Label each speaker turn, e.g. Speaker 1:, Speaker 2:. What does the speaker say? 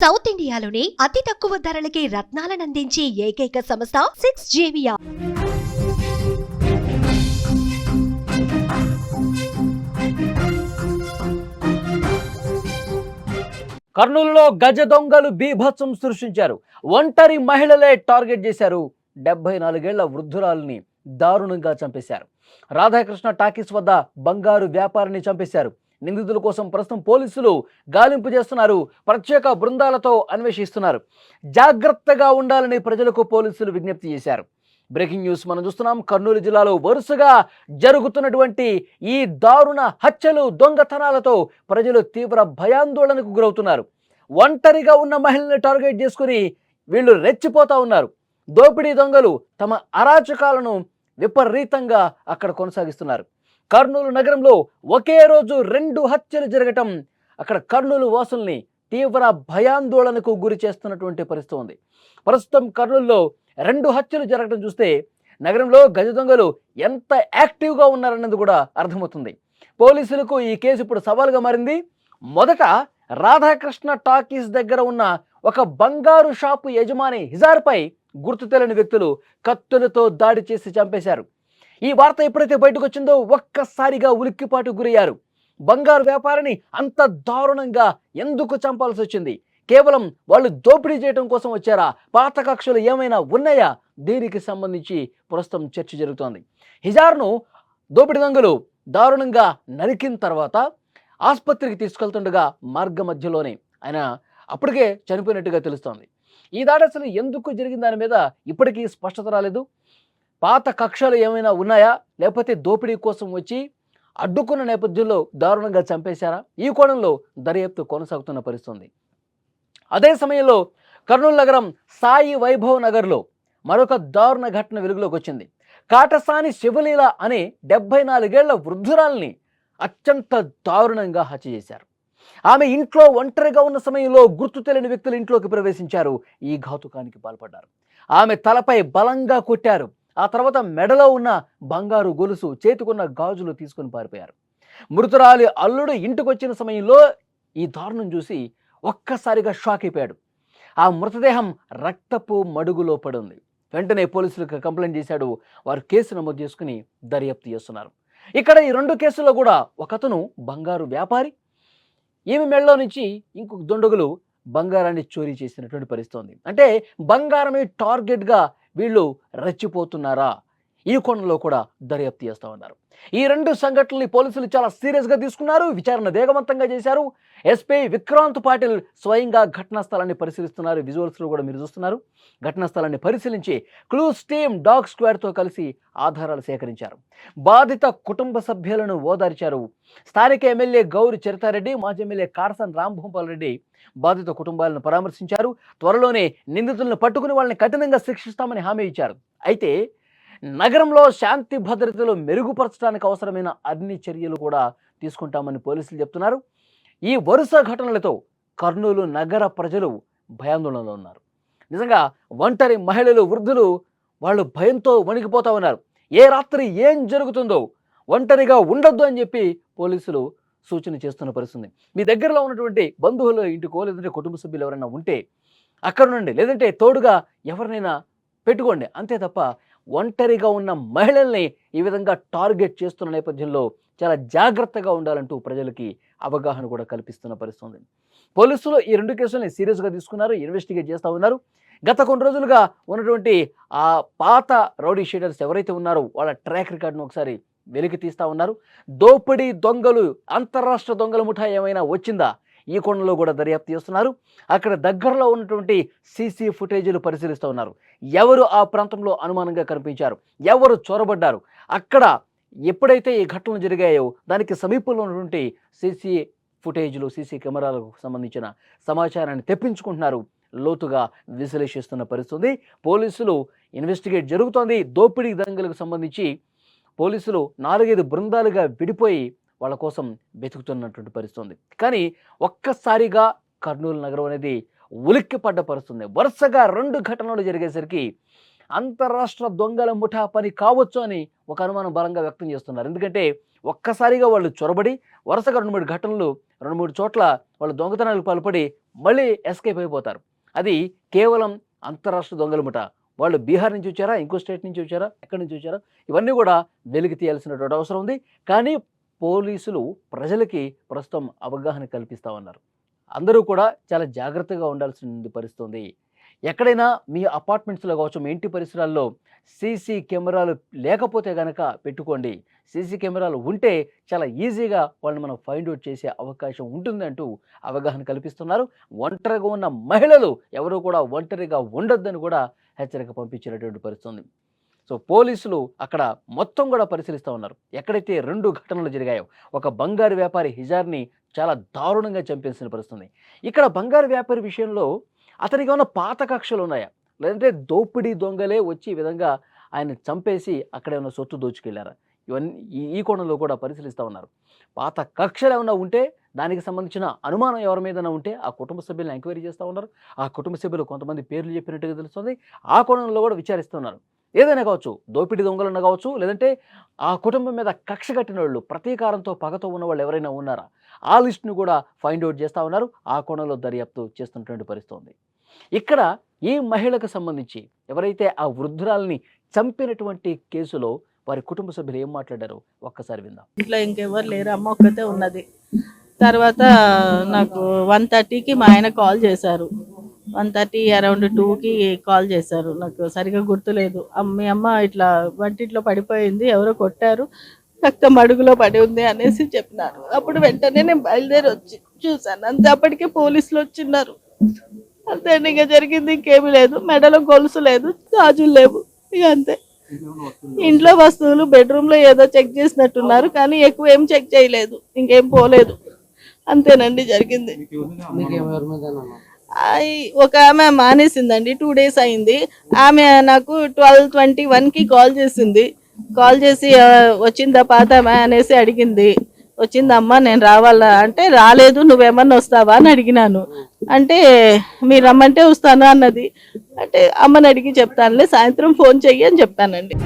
Speaker 1: South ఇండియాలోనే అతి తక్కువ ధరలకి రత్నాలనందించే ఏకైక సంస్థ 6JVR.
Speaker 2: కర్నూలులో గజ దొంగలు బీభత్సం సృష్టించారు. ఒంటరి మహిళలే టార్గెట్ చేశారు. 74 ఏళ్ల వృద్ధురాలిని దారుణంగా చంపేశారు. రాధాకృష్ణ టాకీస్ వద్ద బంగారు వ్యాపారిని చంపేశారు. నిందితుల కోసం ప్రస్తుతం పోలీసులు గాలింపు చేస్తున్నారు. ప్రత్యేక బృందాలతో అన్వేషిస్తున్నారు. జాగ్రత్తగా ఉండాలని ప్రజలకు పోలీసులు విజ్ఞప్తి చేశారు. బ్రేకింగ్ న్యూస్ మనం చూస్తున్నాం. కర్నూలు జిల్లాలో వరుసగా జరుగుతున్నటువంటి ఈ దారుణ హత్యలు, దొంగతనాలతో ప్రజలు తీవ్ర భయాందోళనకు గురవుతున్నారు. ఒంటరిగా ఉన్న మహిళల్ని టార్గెట్ చేసుకుని వీళ్ళు రెచ్చిపోతా ఉన్నారు. దోపిడీ దొంగలు తమ అరాచకాలను విపరీతంగా అక్కడ కొనసాగిస్తున్నారు. కర్నూలు నగరంలో ఒకే రోజు 2 హత్యలు జరగటం అక్కడ కర్నూలు వాసుల్ని తీవ్ర భయాందోళనకు గురి చేస్తున్నటువంటి పరిస్థితి ఉంది. ప్రస్తుతం కర్నూలులో 2 హత్యలు జరగడం చూస్తే నగరంలో గజ దొంగలు ఎంత యాక్టివ్గా ఉన్నారన్నది కూడా అర్థమవుతుంది. పోలీసులకు ఈ కేసు ఇప్పుడు సవాల్గా మారింది. మొదట రాధాకృష్ణ టాకీస్ దగ్గర ఉన్న ఒక బంగారు షాపు యజమాని హిజార్పై గుర్తు తెలియని వ్యక్తులు కత్తులతో దాడి చేసి చంపేశారు. ఈ వార్త ఎప్పుడైతే బయటకు వచ్చిందో ఒక్కసారిగా ఉలిక్కిపాటు గురయ్యారు. బంగారు వ్యాపారిని అంత దారుణంగా ఎందుకు చంపాల్సి వచ్చింది? కేవలం వాళ్ళు దోపిడీ చేయడం కోసం వచ్చారా? పాత కక్షలు ఏమైనా ఉన్నాయా? దీనికి సంబంధించి ప్రస్తుతం చర్చ జరుగుతోంది. హిజార్ను దోపిడీ దొంగలు దారుణంగా నరికిన తర్వాత ఆసుపత్రికి తీసుకెళ్తుండగా మార్గ మధ్యలోనే ఆయన అప్పటికే చనిపోయినట్టుగా తెలుస్తోంది. ఈ దాడి అసలు ఎందుకు జరిగిన దాని మీద ఇప్పటికీ స్పష్టత రాలేదు. పాత కక్షలు ఏమైనా ఉన్నాయా, లేకపోతే దోపిడీ కోసం వచ్చి అడ్డుకున్న నేపథ్యంలో దారుణంగా చంపేశారా? ఈ కోణంలో దర్యాప్తు కొనసాగుతున్న పరిస్థితి. అదే సమయంలో కర్నూలు నగరం సాయి వైభవ్ నగర్లో మరొక దారుణ ఘటన వెలుగులోకి వచ్చింది. కాటసాని శివలీల అనే 74 ఏళ్ల వృద్ధురాల్ని అత్యంత దారుణంగా హత్య చేశారు. ఆమె ఇంట్లో ఒంటరిగా ఉన్న సమయంలో గుర్తు తెలియని వ్యక్తులు ఇంట్లోకి ప్రవేశించారు. ఈ ఘాతుకానికి పాల్పడ్డారు. ఆమె తలపై బలంగా కొట్టారు. ఆ తర్వాత మెడలో ఉన్న బంగారు గొలుసు, చేతికున్న గాజులు తీసుకుని పారిపోయారు. మృతురాలి అల్లుడు ఇంటికి వచ్చిన సమయంలో ఈ దారుణం చూసి ఒక్కసారిగా షాక్ అయిపోయాడు. ఆ మృతదేహం రక్తపు మడుగులో పడింది. వెంటనే పోలీసులకు కంప్లైంట్ చేశాడు. వారు కేసు నమోదు చేసుకుని దర్యాప్తు చేస్తున్నారు. ఇక్కడ ఈ 2 కేసుల్లో కూడా ఒకతను బంగారు వ్యాపారి, ఈమె మెడలో నుంచి ఇంకొక దుండగులు బంగారాన్ని చోరీ చేసినటువంటి పరిస్థితి ఉంది. అంటే బంగారమే టార్గెట్గా వీళ్ళు రెచ్చిపోతున్నారా? ఈ కోణంలో కూడా దర్యాప్తు చేస్తూ ఉన్నారు. ఈ 2 సంఘటనల్ని పోలీసులు చాలా సీరియస్గా తీసుకున్నారు. విచారణ వేగవంతంగా చేశారు. ఎస్పీ విక్రాంత్ పాటిల్ స్వయంగా ఘటనా స్థలాన్ని పరిశీలిస్తున్నారు. విజువల్స్లో కూడా మీరు చూస్తున్నారు. ఘటనా స్థలాన్ని పరిశీలించి క్లూస్ టీమ్, డాగ్ స్క్వాడ్తో కలిసి ఆధారాలు సేకరించారు. బాధిత కుటుంబ సభ్యులను ఓదార్చారు. స్థానిక ఎమ్మెల్యే గౌరి చరితారెడ్డి, మాజీ ఎమ్మెల్యే కాడసన్ రాంభూపాల్ రెడ్డి బాధిత కుటుంబాలను పరామర్శించారు. త్వరలోనే నిందితులను పట్టుకుని వాళ్ళని కఠినంగా శిక్షిస్తామని హామీ ఇచ్చారు. అయితే నగరంలో శాంతి భద్రతలు మెరుగుపరచడానికి అవసరమైన అన్ని చర్యలు కూడా తీసుకుంటామని పోలీసులు చెప్తున్నారు. ఈ వరుస ఘటనలతో కర్నూలు నగర ప్రజలు భయాందోళనలో ఉన్నారు. నిజంగా ఒంటరి మహిళలు, వృద్ధులు వాళ్ళు భయంతో వణికిపోతా ఉన్నారు. ఏ రాత్రి ఏం జరుగుతుందో ఒంటరిగా ఉండొద్దు అని చెప్పి పోలీసులు సూచన చేస్తున్న పరిస్థితి. మీ దగ్గరలో ఉన్నటువంటి బంధువులు ఇంటికో, లేదంటే కుటుంబ సభ్యులు ఎవరైనా ఉంటే అక్కడ నుండి, లేదంటే తోడుగా ఎవరినైనా పెట్టుకోండి. అంతే తప్ప ఒంటరిగా ఉన్న మహిళల్ని ఈ విధంగా టార్గెట్ చేస్తున్న నేపథ్యంలో చాలా జాగ్రత్తగా ఉండాలంటూ ప్రజలకి అవగాహన కూడా కల్పిస్తున్న పరిస్థితి. పోలీసులు ఈ 2 కేసులని సీరియస్గా తీసుకున్నారు. ఇన్వెస్టిగేట్ చేస్తూ ఉన్నారు. గత కొన్ని రోజులుగా ఉన్నటువంటి ఆ పాత రౌడీ షీటర్స్ ఎవరైతే ఉన్నారో వాళ్ళ ట్రాక్ రికార్డును ఒకసారి వెలికి తీస్తూ ఉన్నారు. దోపిడీ దొంగలు, అంతర్రాష్ట్ర దొంగల ముఠా ఏమైనా వచ్చిందా? ఈ కోణంలో కూడా దర్యాప్తు చేస్తున్నారు. అక్కడ దగ్గరలో ఉన్నటువంటి సీసీ ఫుటేజీలు పరిశీలిస్తూ ఉన్నారు. ఎవరు ఆ ప్రాంతంలో అనుమానంగా కనిపించారు, ఎవరు చొరబడ్డారు, అక్కడ ఎప్పుడైతే ఈ ఘటనలు జరిగాయో దానికి సమీపంలో ఉన్నటువంటి సీసీ ఫుటేజీలు, సీసీ కెమెరాలకు సంబంధించిన సమాచారాన్ని తెప్పించుకుంటున్నారు. లోతుగా విశ్లేషిస్తున్న పరిస్థితి. పోలీసులు ఇన్వెస్టిగేట్ జరుగుతోంది. దోపిడీ దొంగలకు సంబంధించి పోలీసులు 4-5 బృందాలుగా విడిపోయి వాళ్ళ కోసం వెతుకుతున్నటువంటి పరిస్థితి. కానీ ఒక్కసారిగా కర్నూలు నగరం అనేది ఉలిక్కిపడ్డ పరిస్థితి. వరుసగా 2 ఘటనలు జరిగేసరికి అంతరాష్ట్ర దొంగల ముఠా పని కావచ్చు అని ఒక అనుమానం బలంగా వ్యక్తం చేస్తున్నారు. ఎందుకంటే ఒక్కసారిగా వాళ్ళు చొరబడి వరుసగా 2-3 ఘటనలు 2-3 చోట్ల వాళ్ళు దొంగతనాలకు పాల్పడి మళ్ళీ ఎస్కేప్ అయిపోతారు. అది కేవలం అంతరాష్ట్ర దొంగల ముఠ. వాళ్ళు బీహార్ నుంచి వచ్చారా, ఇంకో స్టేట్ నుంచి వచ్చారా, ఎక్కడి నుంచి వచ్చారా, ఇవన్నీ కూడా వెలికి తీయాల్సినటువంటి అవసరం ఉంది. కానీ పోలీసులు ప్రజలకి ప్రస్తుతం అవగాహన కల్పిస్తా ఉన్నారు. అందరూ కూడా చాలా జాగ్రత్తగా ఉండాల్సిన పరిస్థితి ఉంది. ఎక్కడైనా మీ అపార్ట్మెంట్స్లో కావచ్చు, మీ ఇంటి పరిసరాల్లో సీసీ కెమెరాలు లేకపోతే గనక పెట్టుకోండి. సీసీ కెమెరాలు ఉంటే చాలా ఈజీగా వాళ్ళని మనం ఫైండ్ అవుట్ చేసే అవకాశం ఉంటుందంటూ అవగాహన కల్పిస్తున్నారు. ఒంటరిగా ఉన్న మహిళలు ఎవరు కూడా ఒంటరిగా ఉండొద్దని కూడా హెచ్చరిక పంపించినటువంటి పరిస్థితి ఉంది. సో పోలీసులు అక్కడ మొత్తం కూడా పరిశీలిస్తూ ఉన్నారు. ఎక్కడైతే 2 ఘటనలు జరిగాయో, ఒక బంగారు వ్యాపారి హిజార్ని చాలా దారుణంగా చంపేసిన పరిస్థితుంది. ఇక్కడ బంగారు వ్యాపారి విషయంలో అతనికి ఏమైనా పాత కక్షలు ఉన్నాయా, లేదంటే దోపిడీ దొంగలే వచ్చి ఈ విధంగా ఆయన చంపేసి అక్కడ ఏమైనా సొత్తు దోచుకెళ్లారా, ఇవన్నీ ఈ కోణంలో కూడా పరిశీలిస్తూ ఉన్నారు. పాత కక్షలు ఏమైనా ఉంటే, దానికి సంబంధించిన అనుమానం ఎవరి మీదైనా ఉంటే ఆ కుటుంబ సభ్యులను ఎంక్వైరీ చేస్తూ ఉన్నారు. ఆ కుటుంబ సభ్యులు కొంతమంది పేర్లు చెప్పినట్టుగా తెలుస్తుంది. ఆ కోణంలో కూడా విచారిస్తున్నారు. ఏదైనా కావచ్చు, దోపిడీ దొంగలన్నా కావచ్చు, లేదంటే ఆ కుటుంబం మీద కక్ష కట్టిన వాళ్ళు, ప్రతీకారంతో పగతో ఉన్న వాళ్ళు ఎవరైనా ఉన్నారా, ఆ లిస్ట్ను కూడా ఫైండ్ అవుట్ చేస్తూ ఉన్నారు. ఆ కోణంలో దర్యాప్తు చేస్తున్నటువంటి పరిస్థితి ఉంది. ఇక్కడ ఈ మహిళకు సంబంధించి ఎవరైతే ఆ వృద్ధురాల్ని చంపినటువంటి కేసులో వారి కుటుంబ సభ్యులు ఏం మాట్లాడారో ఒక్కసారి విందాం.
Speaker 3: ఇంట్లో ఇంకెవరు లేరు, అమ్మ ఒక్కతే ఉన్నది. తర్వాత నాకు 1:30కి మా ఆయన కాల్ చేశారు. 1:30 అరౌండ్ 2కి కాల్ చేశారు. నాకు సరిగా గుర్తులేదు. మీ అమ్మ ఇట్లా వంటింట్లో పడిపోయింది, ఎవరో కొట్టారు, రక్తం అడుగులో పడి ఉంది అనేసి చెప్పినారు. అప్పుడు వెంటనే నేను బయలుదేరి వచ్చి చూశాను. అంతే, అప్పటికే పోలీసులు వచ్చిన్నారు. అంతే, ఇక జరిగింది ఇంకేమీ లేదు. మెడలో గొలుసు లేదు, గాజులు లేవు, ఇక అంతే. ఇంట్లో వస్తువులు బెడ్రూమ్లో ఏదో చెక్ చేసినట్టున్నారు, కానీ ఎక్కువ ఏం చెక్ చేయలేదు, ఇంకేం పోలేదు. అంతేనండి జరిగింది. ఒక ఆమె మానేసిందండి, 2 డేస్ అయింది. ఆమె నాకు 12:21కి కాల్ చేసింది. కాల్ చేసి వచ్చిందా పాతమ్మ అనేసి అడిగింది. వచ్చిందమ్మా, నేను రావాలా అంటే, రాలేదు, నువ్వేమన్నా వస్తావా అని అడిగినాను. అంటే మీరు రమ్మంటే వస్తాను అన్నది. అంటే అమ్మని అడిగి చెప్తానులే, సాయంత్రం ఫోన్ చెయ్యి అని చెప్పానండి.